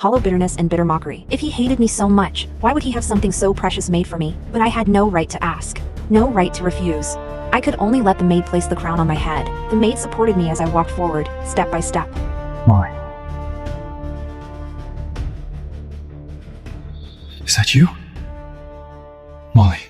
hollow bitterness and bitter mockery. If he hated me so much, why would he have something so precious made for me? But I had no right to ask, no right to refuse. I could only let the maid place the crown on my head. The maid supported me as I walked forward, step by step. Molly. Is that you? Molly.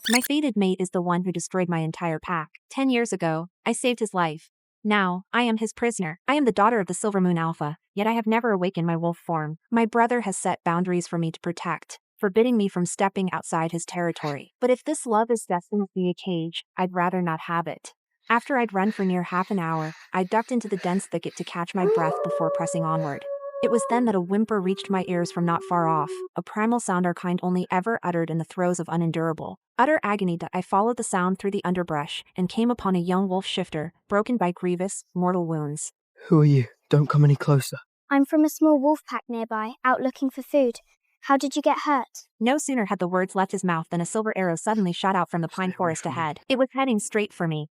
My fated mate is the one who destroyed my entire pack. 10 years ago, I saved his life. Now, I am his prisoner. I am the daughter of the Silver Moon Alpha, yet I have never awakened my wolf form. My brother has set boundaries for me to protect, forbidding me from stepping outside his territory. But if this love is destined to be a cage, I'd rather not have it. After I'd run for near half an hour, I ducked into the dense thicket to catch my breath before pressing onward. It was then that a whimper reached my ears from not far off, a primal sound our kind only ever uttered in the throes of unendurable, utter agony. That I followed the sound through the underbrush and came upon a young wolf shifter, broken by grievous, mortal wounds. Who are you? Don't come any closer. I'm from a small wolf pack nearby, out looking for food. How did you get hurt? No sooner had the words left his mouth than a silver arrow suddenly shot out from the pine forest ahead. It was heading straight for me.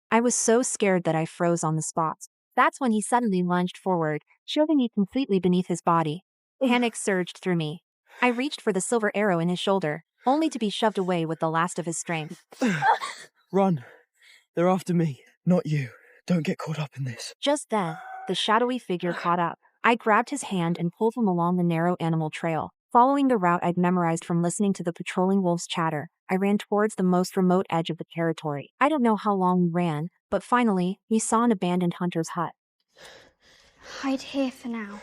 I was so scared that I froze on the spot. That's when he suddenly lunged forward, shielding me completely beneath his body. Panic surged through me. I reached for the silver arrow in his shoulder, only to be shoved away with the last of his strength. Run. They're after me, not you. Don't get caught up in this. Just then, the shadowy figure caught up. I grabbed his hand and pulled him along the narrow animal trail. Following the route I'd memorized from listening to the patrolling wolves chatter, I ran towards the most remote edge of the territory. I don't know how long we ran, but finally, we saw an abandoned hunter's hut. Hide here for now.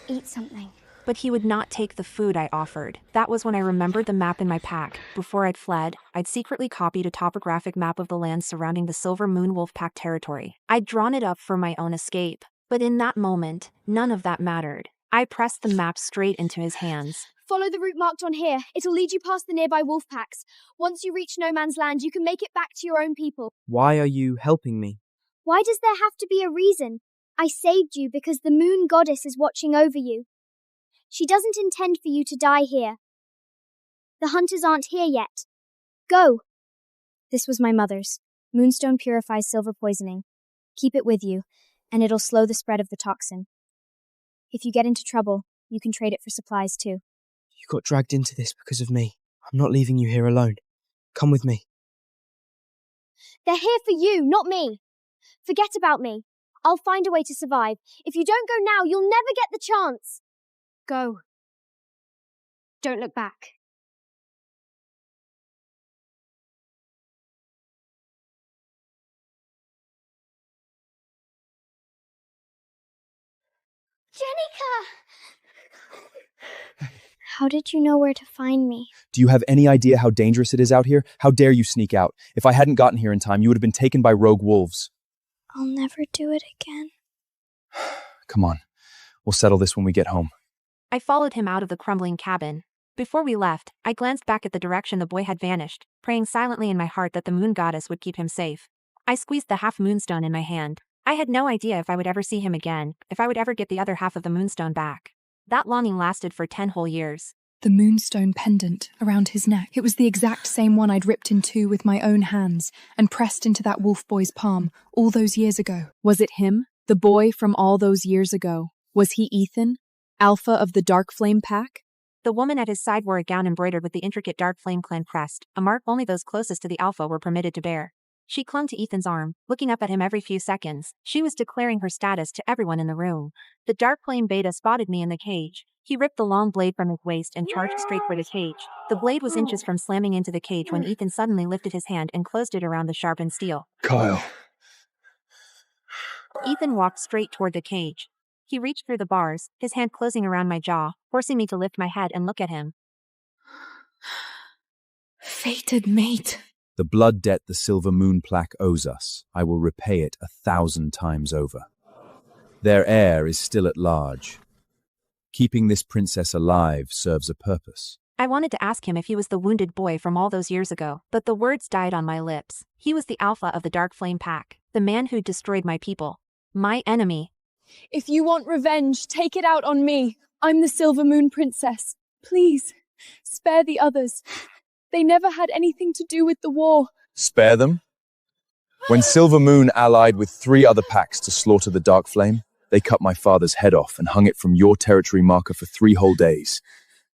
Eat something. But he would not take the food I offered. That was when I remembered the map in my pack. Before I'd fled, I'd secretly copied a topographic map of the land surrounding the Silver Moon Wolf Pack territory. I'd drawn it up for my own escape. But in that moment, none of that mattered. I pressed the map straight into his hands. Follow the route marked on here. It'll lead you past the nearby wolf packs. Once you reach no man's land, you can make it back to your own people. Why are you helping me? Why does there have to be a reason? I saved you because the moon goddess is watching over you. She doesn't intend for you to die here. The hunters aren't here yet. Go! This was my mother's. Moonstone purifies silver poisoning. Keep it with you, and it'll slow the spread of the toxin. If you get into trouble, you can trade it for supplies too. You got dragged into this because of me. I'm not leaving you here alone. Come with me. They're here for you, not me. Forget about me. I'll find a way to survive. If you don't go now, you'll never get the chance. Go. Don't look back. Jenica! How did you know where to find me? Do you have any idea how dangerous it is out here? How dare you sneak out? If I hadn't gotten here in time, you would have been taken by rogue wolves. I'll never do it again. Come on. We'll settle this when we get home. I followed him out of the crumbling cabin. Before we left, I glanced back at the direction the boy had vanished, praying silently in my heart that the moon goddess would keep him safe. I squeezed the half moonstone in my hand. I had no idea if I would ever see him again, if I would ever get the other half of the moonstone back. That longing lasted for 10 whole years. The moonstone pendant around his neck. It was the exact same one I'd ripped in two with my own hands and pressed into that wolf boy's palm all those years ago. Was it him? The boy from all those years ago? Was he Ethan? Alpha of the Dark Flame Pack? The woman at his side wore a gown embroidered with the intricate Dark Flame clan crest, a mark only those closest to the Alpha were permitted to bear. She clung to Ethan's arm, looking up at him every few seconds. She was declaring her status to everyone in the room. The Dark Flame Beta spotted me in the cage. He ripped the long blade from his waist and charged straight for the cage. The blade was inches from slamming into the cage when Ethan suddenly lifted his hand and closed it around the sharpened steel. Kyle. Ethan walked straight toward the cage. He reached through the bars, his hand closing around my jaw, forcing me to lift my head and look at him. Fated mate. The blood debt the Silver Moon Plaque owes us, I will repay it 1,000 times over. Their heir is still at large. Keeping this princess alive serves a purpose. I wanted to ask him if he was the wounded boy from all those years ago, but the words died on my lips. He was the Alpha of the Dark Flame Pack, the man who destroyed my people. My enemy. If you want revenge, take it out on me. I'm the Silver Moon Princess. Please, spare the others. They never had anything to do with the war. Spare them? When Silver Moon allied with 3 other packs to slaughter the Dark Flame, They cut my father's head off and hung it from your territory marker for 3 whole days.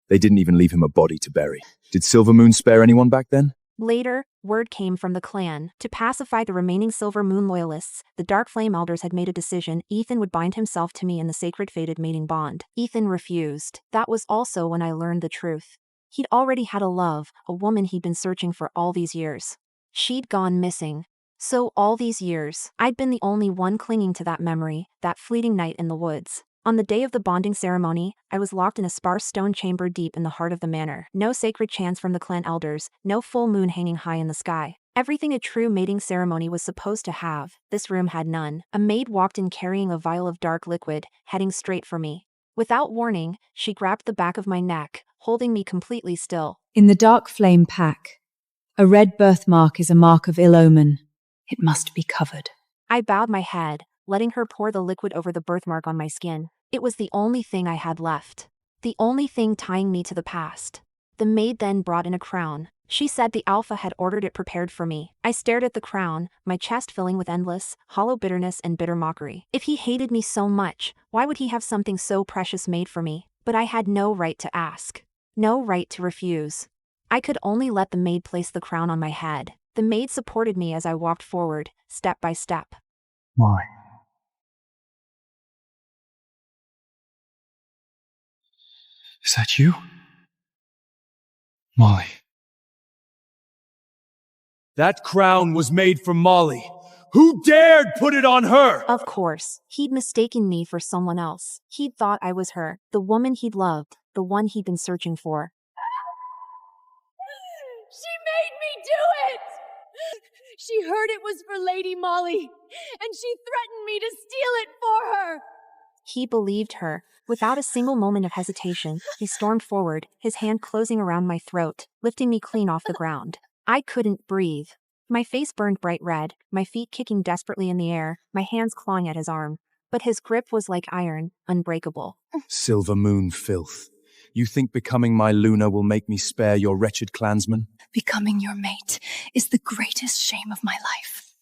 They didn't even leave him a body to bury. Did Silver Moon spare anyone back then? Later, word came from the clan. To pacify the remaining Silver Moon loyalists, the Dark Flame Elders had made a decision. Ethan would bind himself to me in the sacred fated mating bond. Ethan refused. That was also when I learned the truth. He'd already had a love, a woman he'd been searching for all these years. She'd gone missing. So all these years, I'd been the only one clinging to that memory, that fleeting night in the woods. On the day of the bonding ceremony, I was locked in a sparse stone chamber deep in the heart of the manor. No sacred chants from the clan elders, no full moon hanging high in the sky. Everything a true mating ceremony was supposed to have, this room had none. A maid walked in carrying a vial of dark liquid, heading straight for me. Without warning, she grabbed the back of my neck, holding me completely still. In the Dark Flame Pack, a red birthmark is a mark of ill omen. It must be covered. I bowed my head, letting her pour the liquid over the birthmark on my skin. It was the only thing I had left. The only thing tying me to the past. The maid then brought in a crown. She said the Alpha had ordered it prepared for me. I stared at the crown, my chest filling with endless, hollow bitterness and bitter mockery. If he hated me so much, why would he have something so precious made for me? But I had no right to ask. No right to refuse. I could only let the maid place the crown on my head. The maid supported me as I walked forward, step by step. Why? Is that you? Molly. That crown was made for Molly. Who dared put it on her? Of course, he'd mistaken me for someone else. He'd thought I was her, the woman he'd loved, the one he'd been searching for. She made me do it! She heard it was for Lady Molly, and she threatened me to steal it for her! He believed her. Without a single moment of hesitation, he stormed forward, his hand closing around my throat, lifting me clean off the ground. I couldn't breathe. My face burned bright red, my feet kicking desperately in the air, my hands clawing at his arm. But his grip was like iron, unbreakable. Silver Moon filth. You think becoming my Luna will make me spare your wretched clansmen? Becoming your mate is the greatest shame of my life.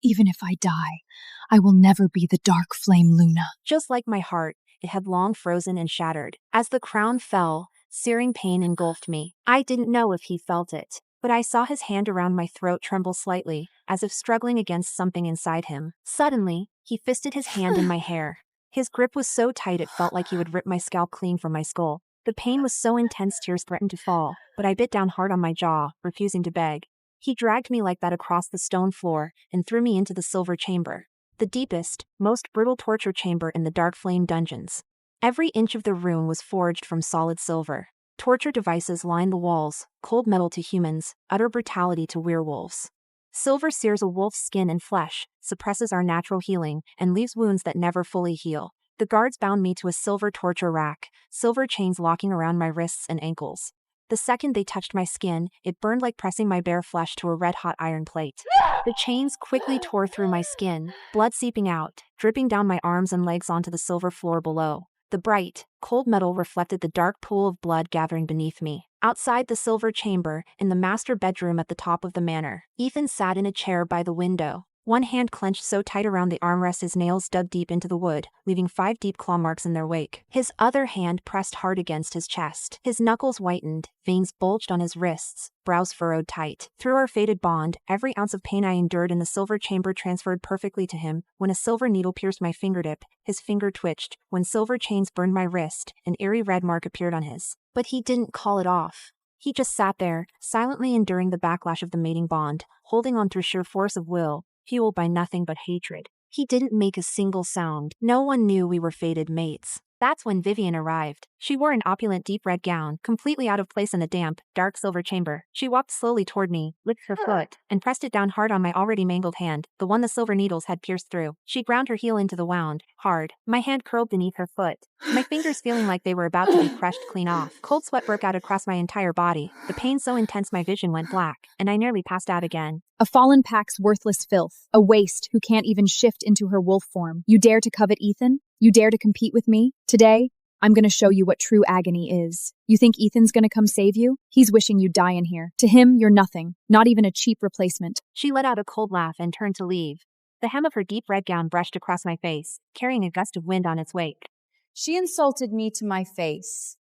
Even if I die, I will never be the Dark Flame Luna. Just like my heart, it had long frozen and shattered. As the crown fell, searing pain engulfed me. I didn't know if he felt it, but I saw his hand around my throat tremble slightly, as if struggling against something inside him. Suddenly, he fisted his hand in my hair. His grip was so tight it felt like he would rip my scalp clean from my skull. The pain was so intense tears threatened to fall, but I bit down hard on my jaw, refusing to beg. He dragged me like that across the stone floor and threw me into the silver chamber. The deepest, most brutal torture chamber in the Dark Flame dungeons. Every inch of the room was forged from solid silver. Torture devices lined the walls, cold metal to humans, utter brutality to werewolves. Silver sears a wolf's skin and flesh, suppresses our natural healing, and leaves wounds that never fully heal. The guards bound me to a silver torture rack, silver chains locking around my wrists and ankles. The second they touched my skin, it burned like pressing my bare flesh to a red-hot iron plate. The chains quickly tore through my skin, blood seeping out, dripping down my arms and legs onto the silver floor below. The bright, cold metal reflected the dark pool of blood gathering beneath me. Outside the silver chamber, in the master bedroom at the top of the manor, Ethan sat in a chair by the window. One hand clenched so tight around the armrest his nails dug deep into the wood, leaving 5 deep claw marks in their wake. His other hand pressed hard against his chest. His knuckles whitened, veins bulged on his wrists, brows furrowed tight. Through our fated bond, every ounce of pain I endured in the silver chamber transferred perfectly to him. When a silver needle pierced my fingertip, his finger twitched. When silver chains burned my wrist, an eerie red mark appeared on his. But he didn't call it off. He just sat there, silently enduring the backlash of the mating bond, holding on through sheer force of will, fueled by nothing but hatred. He didn't make a single sound. No one knew we were fated mates. That's when Vivian arrived. She wore an opulent deep red gown, completely out of place in the damp, dark silver chamber. She walked slowly toward me, licked her foot, and pressed it down hard on my already mangled hand, the one the silver needles had pierced through. She ground her heel into the wound, hard. My hand curled beneath her foot, my fingers feeling like they were about to be crushed clean off. Cold sweat broke out across my entire body, the pain so intense my vision went black, and I nearly passed out again. A fallen pack's worthless filth, a waste who can't even shift into her wolf form. You dare to covet Ethan? You dare to compete with me? Today, I'm gonna show you what true agony is. You think Ethan's gonna come save you? He's wishing you'd die in here. To him, you're nothing, not even a cheap replacement. She let out a cold laugh and turned to leave. The hem of her deep red gown brushed across my face, carrying a gust of wind on its wake. She insulted me to my face,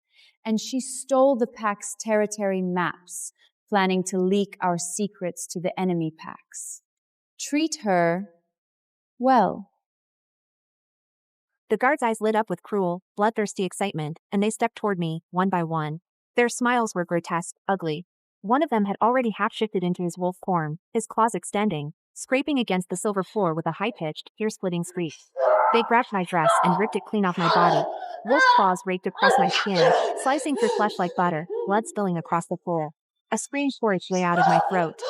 and she stole the pack's territory maps, planning to leak our secrets to the enemy packs. Treat her well. The guards' eyes lit up with cruel, bloodthirsty excitement, and they stepped toward me, one by one. Their smiles were grotesque, ugly. One of them had already half-shifted into his wolf form, his claws extending, scraping against the silver floor with a high-pitched, ear-splitting screech. They grabbed my dress and ripped it clean off my body. Wolf claws raked across my skin, slicing through flesh like butter, blood spilling across the floor. A scream tore its way out of my throat.